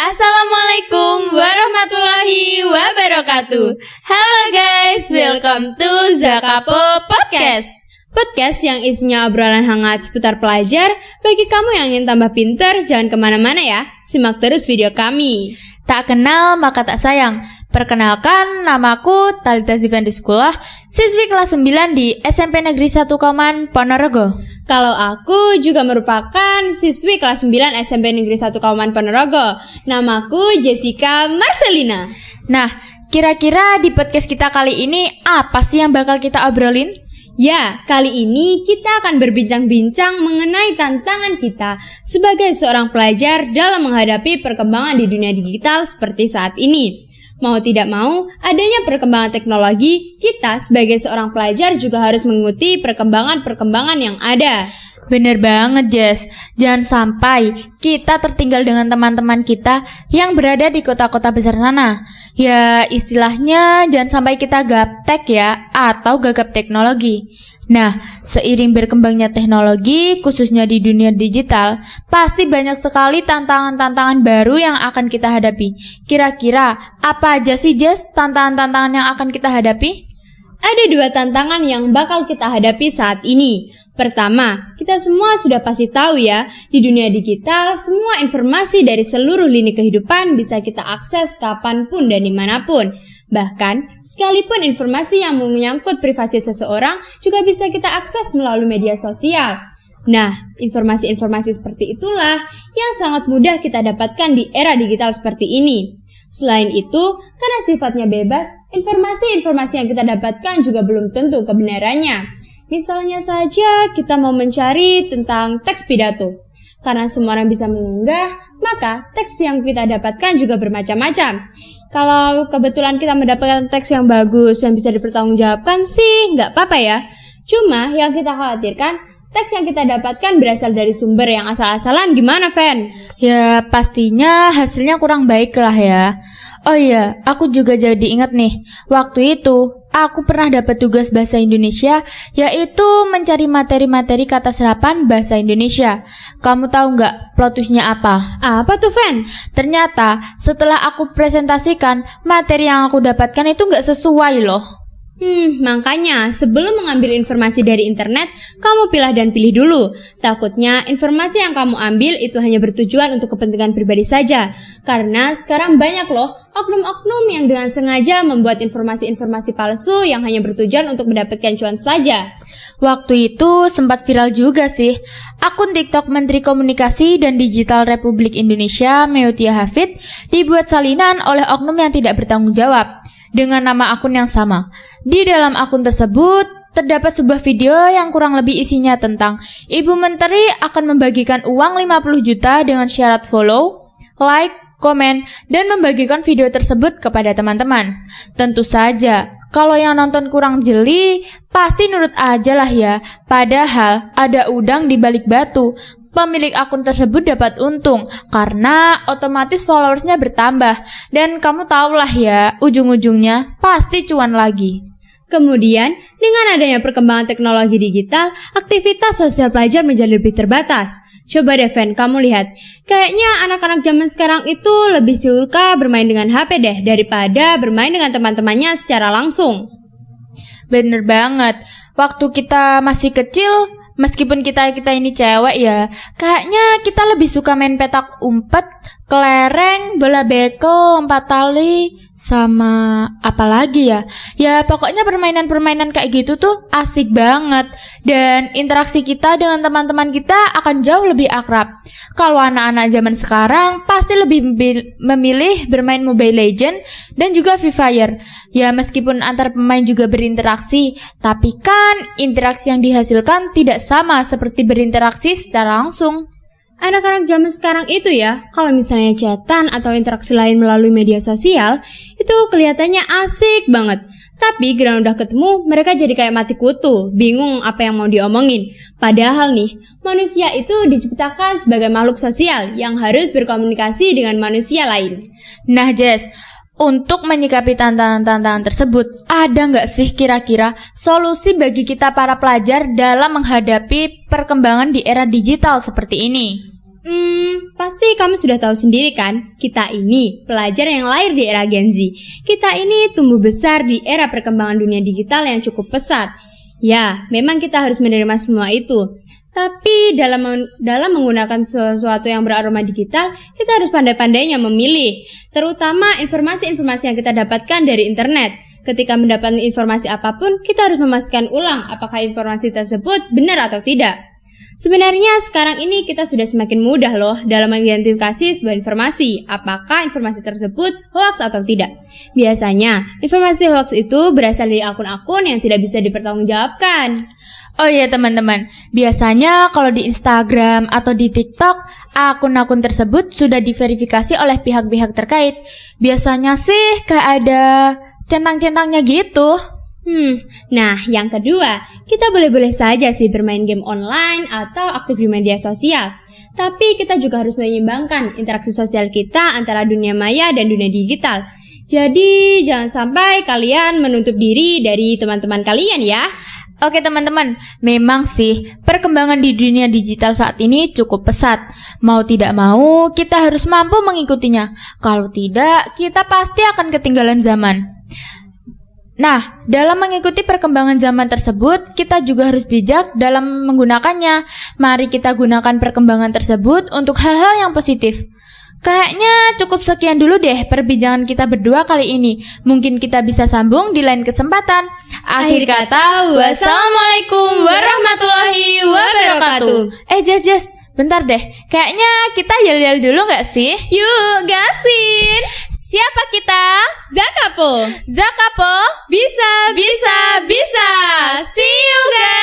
Assalamualaikum warahmatullahi wabarakatuh. Halo guys, welcome to Zakapo Podcast. Podcast yang isinya obrolan hangat seputar pelajar. Bagi kamu yang ingin tambah pinter, jangan kemana-mana ya. Simak terus video kami. Tak kenal maka tak sayang. Perkenalkan, namaku Talita Zivendiskulah, siswi kelas 9 di SMP Negeri 1 Kauman, Ponorogo. Kalau aku juga merupakan siswi kelas 9 SMP Negeri 1 Kauman, Ponorogo. Namaku Jessica Marcelina. Nah, kira-kira di podcast kita kali ini apa sih yang bakal kita obrolin? Ya, kali ini kita akan berbincang-bincang mengenai tantangan kita sebagai seorang pelajar dalam menghadapi perkembangan di dunia digital seperti saat ini. Mau tidak mau, adanya perkembangan teknologi, kita sebagai seorang pelajar juga harus mengikuti perkembangan-perkembangan yang ada. Bener banget, Jess. Jangan sampai kita tertinggal dengan teman-teman kita yang berada di kota-kota besar sana. Ya, istilahnya jangan sampai kita gaptek ya, atau gagap teknologi. Nah, seiring berkembangnya teknologi, khususnya di dunia digital, pasti banyak sekali tantangan-tantangan baru yang akan kita hadapi. Kira-kira, apa aja sih, Jess, tantangan-tantangan yang akan kita hadapi? Ada 2 tantangan yang bakal kita hadapi saat ini. Pertama, kita semua sudah pasti tahu ya, di dunia digital, semua informasi dari seluruh lini kehidupan bisa kita akses kapanpun dan dimanapun. Bahkan, sekalipun informasi yang menyangkut privasi seseorang juga bisa kita akses melalui media sosial. Nah, informasi-informasi seperti itulah yang sangat mudah kita dapatkan di era digital seperti ini. Selain itu, karena sifatnya bebas, informasi-informasi yang kita dapatkan juga belum tentu kebenarannya. Misalnya saja kita mau mencari tentang teks pidato. Karena semua orang bisa mengunggah, maka teks yang kita dapatkan juga bermacam-macam. Kalau kebetulan kita mendapatkan teks yang bagus yang bisa dipertanggungjawabkan sih nggak apa-apa ya. Cuma yang kita khawatirkan, teks yang kita dapatkan berasal dari sumber yang asal-asalan gimana, Fen? Ya, pastinya hasilnya kurang baik lah ya. Oh iya, aku juga jadi ingat nih. Waktu itu, aku pernah dapat tugas bahasa Indonesia, yaitu mencari materi-materi kata serapan bahasa Indonesia. Kamu tahu nggak plot twist-nya apa? Apa tuh, Fen? Ternyata, setelah aku presentasikan, materi yang aku dapatkan itu nggak sesuai loh. Makanya sebelum mengambil informasi dari internet, kamu pilih dan pilih dulu. Takutnya informasi yang kamu ambil itu hanya bertujuan untuk kepentingan pribadi saja. Karena sekarang banyak loh oknum-oknum yang dengan sengaja membuat informasi-informasi palsu yang hanya bertujuan untuk mendapatkan cuan saja. Waktu itu sempat viral juga sih. Akun TikTok Menteri Komunikasi dan Digital Republik Indonesia, Meutia Hafid, dibuat salinan oleh oknum yang tidak bertanggung jawab dengan nama akun yang sama. Di dalam akun tersebut, terdapat sebuah video yang kurang lebih isinya tentang Ibu Menteri akan membagikan uang 50 juta dengan syarat follow, like, komen, dan membagikan video tersebut kepada teman-teman. Tentu saja, kalau yang nonton kurang jeli, pasti nurut aja lah ya. Padahal ada udang di balik batu. Pemilik akun tersebut dapat untung karena otomatis followersnya bertambah. Dan kamu tahulah ya, ujung-ujungnya pasti cuan lagi. Kemudian, dengan adanya perkembangan teknologi digital, aktivitas sosial pelajar menjadi lebih terbatas. Coba deh, Fen, kamu lihat. Kayaknya anak-anak zaman sekarang itu lebih suka bermain dengan HP deh daripada bermain dengan teman-temannya secara langsung. Bener banget. Waktu kita masih kecil, meskipun kita ini cewek ya, kayaknya kita lebih suka main petak umpet, kelereng, bola beko, lompat tali, sama apa lagi ya? Ya pokoknya permainan-permainan kayak gitu tuh asik banget. Dan interaksi kita dengan teman-teman kita akan jauh lebih akrab. Kalau anak-anak zaman sekarang pasti lebih memilih bermain Mobile Legends dan juga Free Fire. Ya meskipun antar pemain juga berinteraksi, tapi kan interaksi yang dihasilkan tidak sama seperti berinteraksi secara langsung. Anak-anak zaman sekarang itu ya, kalau misalnya chatan atau interaksi lain melalui media sosial, itu kelihatannya asik banget. Tapi gara udah ketemu, mereka jadi kayak mati kutu, bingung apa yang mau diomongin. Padahal nih, manusia itu diciptakan sebagai makhluk sosial yang harus berkomunikasi dengan manusia lain. Nah Jess, untuk menyikapi tantangan-tantangan tersebut, ada nggak sih kira-kira solusi bagi kita para pelajar dalam menghadapi perkembangan di era digital seperti ini? Pasti kamu sudah tahu sendiri kan, kita ini pelajar yang lahir di era Gen Z. Kita ini tumbuh besar di era perkembangan dunia digital yang cukup pesat. Ya, memang kita harus menerima semua itu. Tapi dalam menggunakan sesuatu yang beraroma digital, kita harus pandai-pandainya memilih. Terutama informasi-informasi yang kita dapatkan dari internet. Ketika mendapatkan informasi apapun, kita harus memastikan ulang apakah informasi tersebut benar atau tidak. Sebenarnya sekarang ini kita sudah semakin mudah loh dalam mengidentifikasi sebuah informasi, apakah informasi tersebut hoax atau tidak. Biasanya, informasi hoax itu berasal dari akun-akun yang tidak bisa dipertanggungjawabkan. Oh iya teman-teman, biasanya kalau di Instagram atau di TikTok, akun-akun tersebut sudah diverifikasi oleh pihak-pihak terkait. Biasanya sih kayak ada centang-centangnya gitu. Nah, yang kedua, kita boleh-boleh saja sih bermain game online atau aktif di media sosial. Tapi kita juga harus menyeimbangkan interaksi sosial kita antara dunia maya dan dunia digital. Jadi, jangan sampai kalian menutup diri dari teman-teman kalian ya. Oke teman-teman, memang sih perkembangan di dunia digital saat ini cukup pesat. Mau tidak mau, kita harus mampu mengikutinya. Kalau tidak, kita pasti akan ketinggalan zaman. Nah, dalam mengikuti perkembangan zaman tersebut, kita juga harus bijak dalam menggunakannya. Mari kita gunakan perkembangan tersebut untuk hal-hal yang positif. Kayaknya cukup sekian dulu deh perbincangan kita berdua kali ini. Mungkin kita bisa sambung di lain kesempatan. Akhir kata, wassalamualaikum warahmatullahi wabarakatuh. Jas, bentar deh. Kayaknya kita yel-yel dulu gak sih? Yuk, gasin! Siapa kita? Zakapo! Zakapo! Bisa! See you guys!